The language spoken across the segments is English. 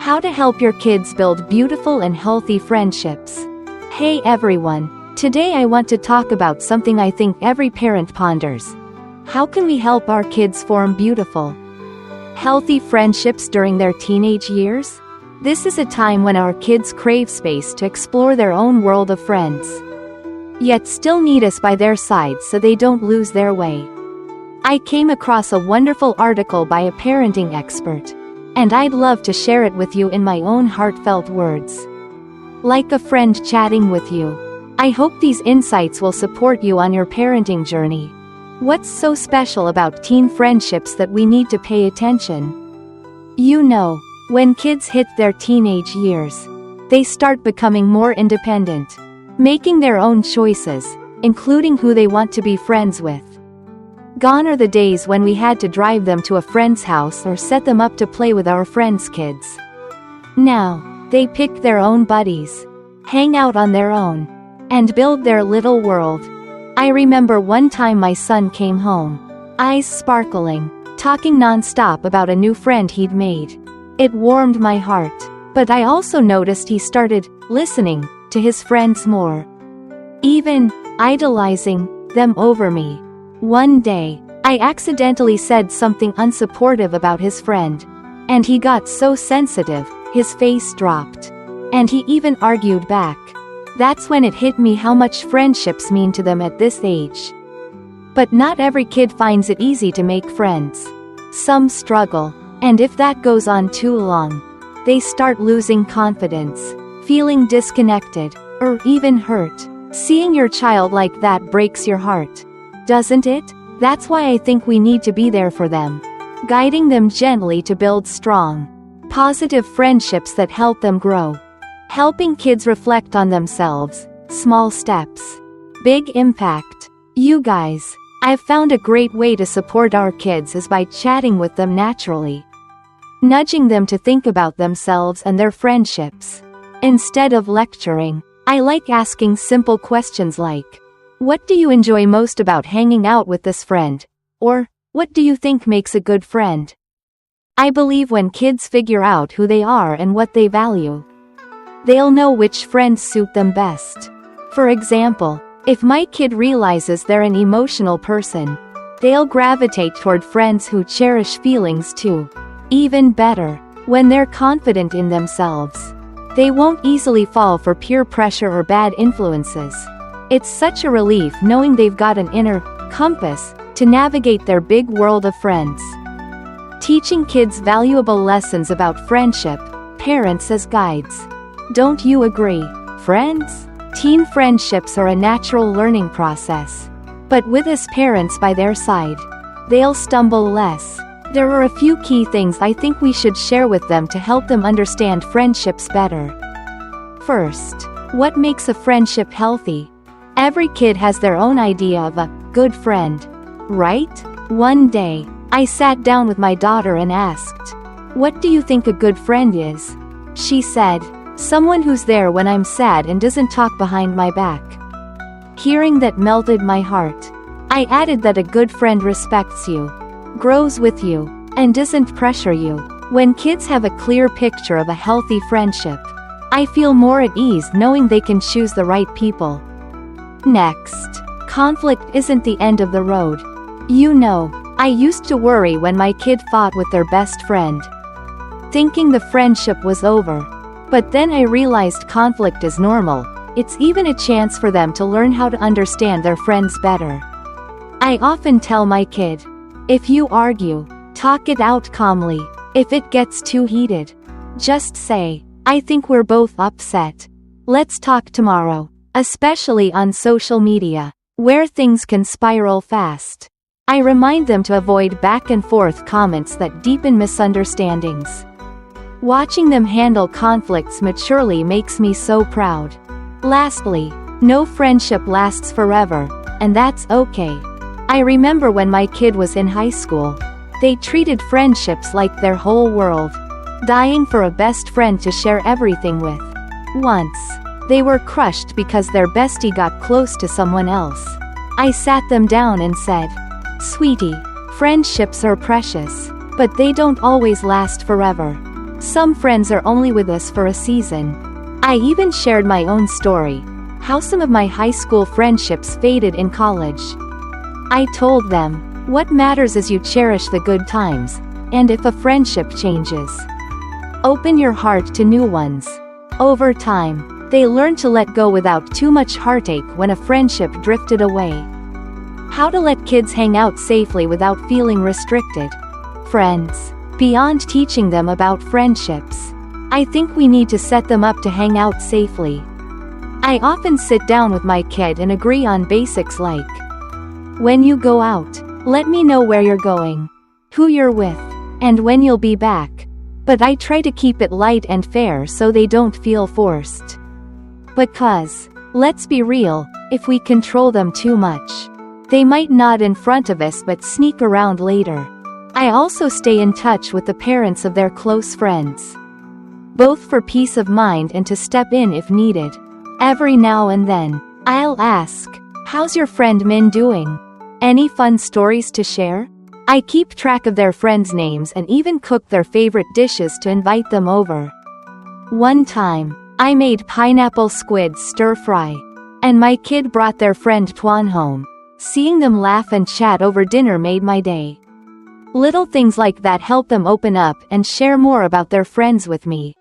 How to help your kids build beautiful and healthy friendships. Hey everyone, today I want to talk about something I think every parent ponders. How can we help our kids form beautiful, healthy friendships during their teenage years? This is a time when our kids crave space to explore their own world of friends, yet still need us by their side so they don't lose their way. I came across a wonderful article by a parenting expert, and I'd love to share it with you in my own heartfelt words. Like a friend chatting with you. I hope these insights will support you on your parenting journey. What's so special about teen friendships that we need to pay attention? You know, when kids hit their teenage years, they start becoming more independent, making their own choices, including who they want to be friends with. Gone are the days when we had to drive them to a friend's house or set them up to play with our friends' kids. Now, they pick their own buddies, hang out on their own, and build their little world. I remember one time my son came home, eyes sparkling, talking non-stop about a new friend he'd made. It warmed my heart, but I also noticed he started listening to his friends more, even idolizing them over me. One day, I accidentally said something unsupportive about his friend, and he got so sensitive, his face dropped, and he even argued back. That's when it hit me how much friendships mean to them at this age. But not every kid finds it easy to make friends. Some struggle, and if that goes on too long, they start losing confidence, feeling disconnected, or even hurt. Seeing your child like that breaks your heart, doesn't it? That's why I think we need to be there for them, guiding them gently to build strong, positive friendships that help them grow. Helping kids reflect on themselves, small steps, big impact. You guys, I've found a great way to support our kids is by chatting with them naturally, nudging them to think about themselves and their friendships. Instead of lecturing, I like asking simple questions like, what do you enjoy most about hanging out with this friend? Or, what do you think makes a good friend? I believe when kids figure out who they are and what they value, they'll know which friends suit them best. For example, if my kid realizes they're an emotional person, they'll gravitate toward friends who cherish feelings too. Even better, when they're confident in themselves, they won't easily fall for peer pressure or bad influences. It's such a relief knowing they've got an inner compass to navigate their big world of friends. Teaching kids valuable lessons about friendship, parents as guides. Don't you agree, friends? Teen friendships are a natural learning process. But with us parents by their side, they'll stumble less. There are a few key things I think we should share with them to help them understand friendships better. First, what makes a friendship healthy? Every kid has their own idea of a good friend, right? One day, I sat down with my daughter and asked, what do you think a good friend is? She said, someone who's there when I'm sad and doesn't talk behind my back. Hearing that melted my heart. I added that a good friend respects you, grows with you, and doesn't pressure you. When kids have a clear picture of a healthy friendship, I feel more at ease knowing they can choose the right people. Next, conflict isn't the end of the road. You know, I used to worry when my kid fought with their best friend, thinking the friendship was over. But then I realized conflict is normal. It's even a chance for them to learn how to understand their friends better. I often tell my kid, if you argue, talk it out calmly. If it gets too heated, just say, I think we're both upset. Let's talk tomorrow. Especially on social media, where things can spiral fast. I remind them to avoid back and forth comments that deepen misunderstandings. Watching them handle conflicts maturely makes me so proud. Lastly, no friendship lasts forever, and that's okay. I remember when my kid was in high school, they treated friendships like their whole world, dying for a best friend to share everything with. Once, they were crushed because their bestie got close to someone else. I sat them down and said, sweetie, friendships are precious, but they don't always last forever. Some friends are only with us for a season. I even shared my own story, how some of my high school friendships faded in college. I told them, what matters is you cherish the good times, and if a friendship changes, open your heart to new ones. Over time, they learn to let go without too much heartache when a friendship drifted away. How to let kids hang out safely without feeling restricted. Friends. Beyond teaching them about friendships, I think we need to set them up to hang out safely. I often sit down with my kid and agree on basics like, when you go out, let me know where you're going, who you're with, and when you'll be back. But I try to keep it light and fair so they don't feel forced. Because, let's be real, if we control them too much, they might nod in front of us but sneak around later. I also stay in touch with the parents of their close friends, both for peace of mind and to step in if needed. Every now and then, I'll ask, how's your friend Min doing? Any fun stories to share? I keep track of their friends' names and even cook their favorite dishes to invite them over. One time, I made pineapple squid stir-fry, and my kid brought their friend Tuan home. Seeing them laugh and chat over dinner made my day. Little things like that help them open up and share more about their friends with me.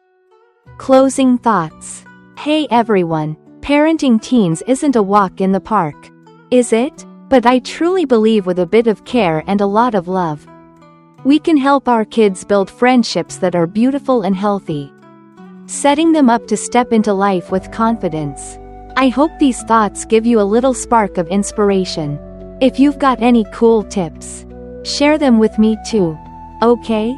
Closing thoughts. Hey everyone, parenting teens isn't a walk in the park, is it? But I truly believe with a bit of care and a lot of love, we can help our kids build friendships that are beautiful and healthy, setting them up to step into life with confidence. I hope these thoughts give you a little spark of inspiration. If you've got any cool tips, share them with me too. Okay?